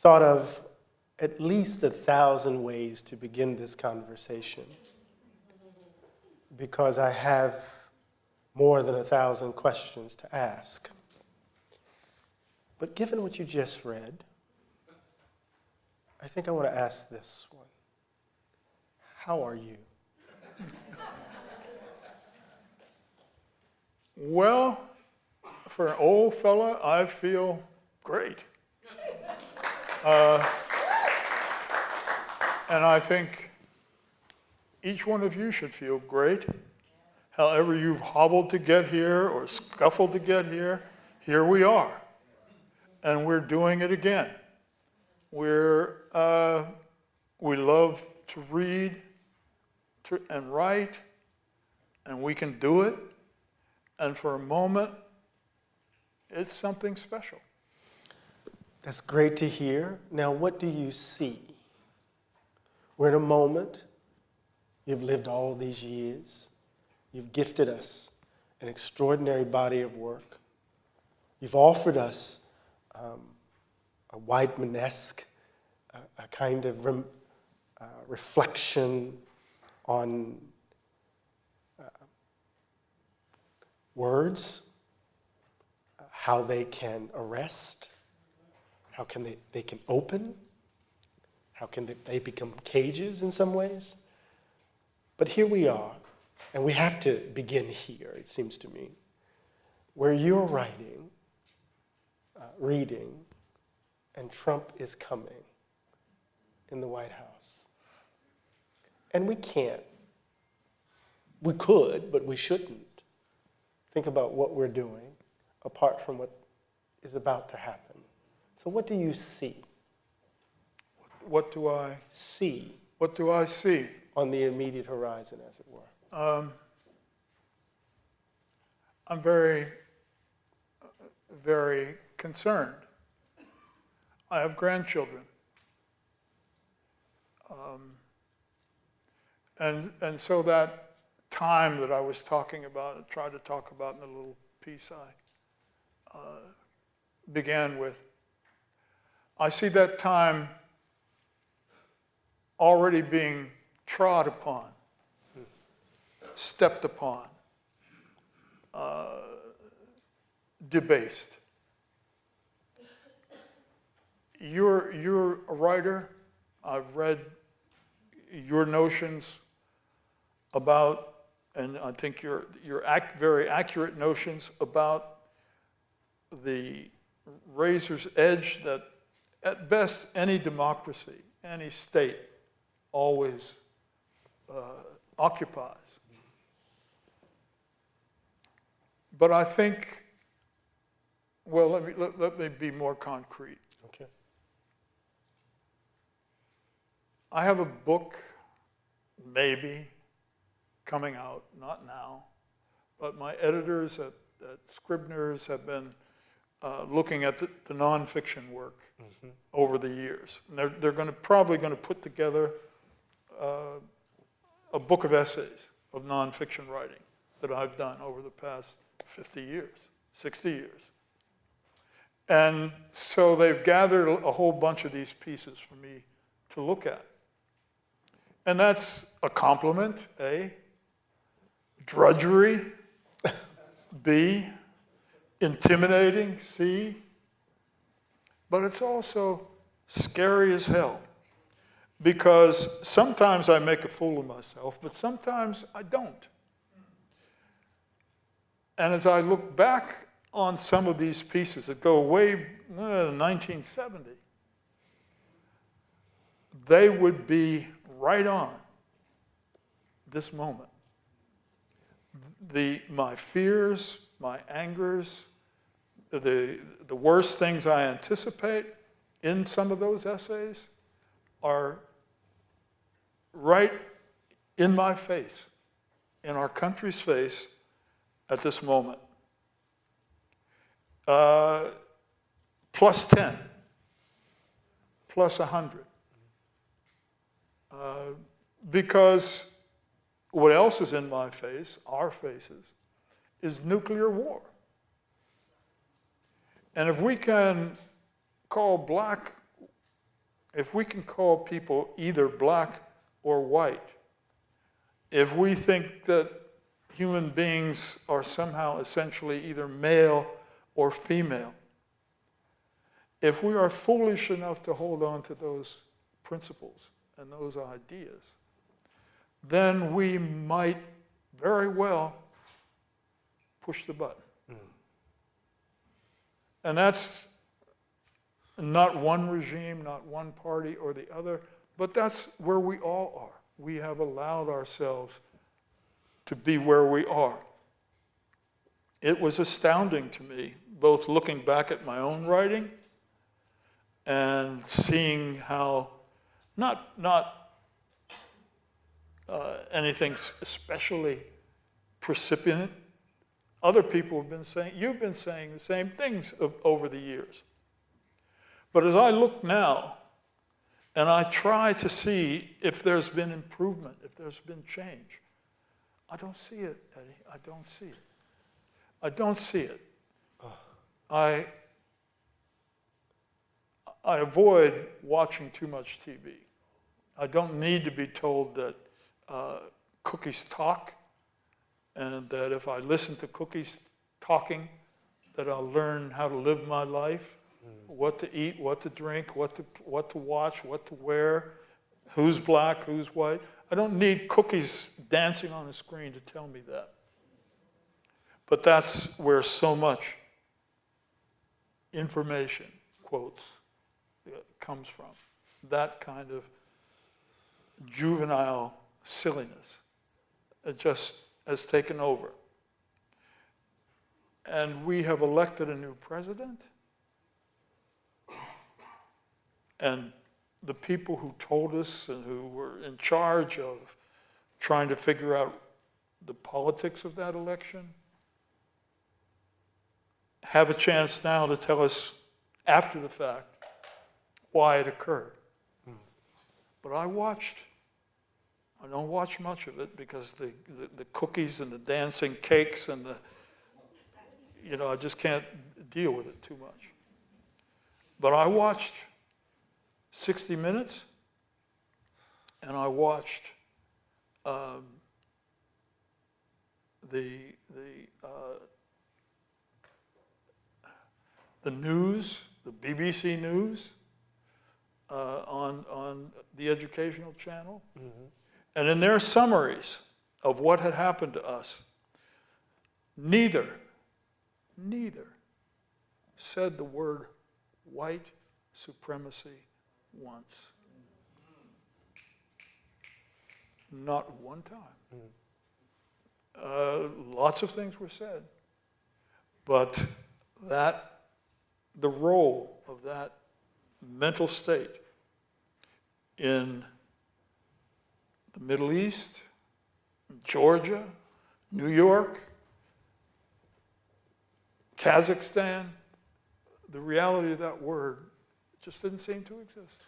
thought of at least 1,000 ways to begin this conversation because I have more than 1,000 questions to ask. But given what you just read, I think I want to ask this one. How are you? Well, for an old fella, I feel great. And I think each one of you should feel great. However you've hobbled to get here or scuffled to get here, here we are. And we're doing it again. We love to read and write, and we can do it. And for a moment, it's something special. That's great to hear. Now, what do you see? We're in a moment. You've lived all these years. You've gifted us an extraordinary body of work. You've offered us a Wideman-esque, a kind of reflection on words, how they can arrest, how can they can open, how can they become cages in some ways. But here we are, and we have to begin here, it seems to me, where you're writing, reading, and Trump is coming in the White House. And we can't. We could, but we shouldn't think about what we're doing apart from what is about to happen. So what do you see? What do I see? What do I see? On the immediate horizon, as it were. I'm very, very concerned. I have grandchildren. And so that time that I was talking about, I tried to talk about in the little piece I began with, I see that time already being trod upon, stepped upon, debased. You're a writer. I've read your notions about, and I think your very accurate notions about the razor's edge that at best any democracy, any state always occupies. But I think, well, let me be more concrete. Okay. I have a book, maybe, coming out, not now, but my editors at Scribner's have been looking at the nonfiction work over the years. And they're probably going to put together a book of essays of nonfiction writing that I've done over the past 50 years, 60 years. And so they've gathered a whole bunch of these pieces for me to look at. And that's a compliment, A. Drudgery, B. Intimidating, C. But it's also scary as hell, because sometimes I make a fool of myself, but sometimes I don't. And as I look back on some of these pieces that go way 1970, they would be right on this moment. My fears, my angers, the worst things I anticipate in some of those essays are right in my face, in our country's face at this moment. Plus 10, plus 100. Because what else is in my face, our faces, is nuclear war. And if we can call black if we can call people either black or white, if we think that human beings are somehow essentially either male or female, if we are foolish enough to hold on to those principles and those ideas, then we might very well push the button. And that's not one regime, not one party or the other, but that's where we all are. We have allowed ourselves to be where we are. It was astounding to me, both looking back at my own writing and seeing how, not anything especially precipient. Other people have been saying, you've been saying the same things over the years. But as I look now, and I try to see if there's been improvement, if there's been change, I don't see it, Eddie. I don't see it. I don't see it. I avoid watching too much TV. I don't need to be told that cookies talk, and that if I listen to cookies talking, that I'll learn how to live my life, what to eat, what to drink, what to watch, what to wear, who's black, who's white. I don't need cookies dancing on a screen to tell me that. But that's where so much information, quotes, comes from. That kind of juvenile silliness. It just has taken over. And we have elected a new president. And the people who told us and who were in charge of trying to figure out the politics of that election have a chance now to tell us after the fact why it occurred. But I don't watch much of it because the cookies and the dancing cakes and I just can't deal with it too much. But I watched 60 Minutes, and I watched the news, the BBC News, on the educational channel. Mm-hmm. And in their summaries of what had happened to us, neither said the word white supremacy once. Not one time. Lots of things were said, but the role of that mental state in the Middle East, Georgia, New York, Kazakhstan, the reality of that word just didn't seem to exist.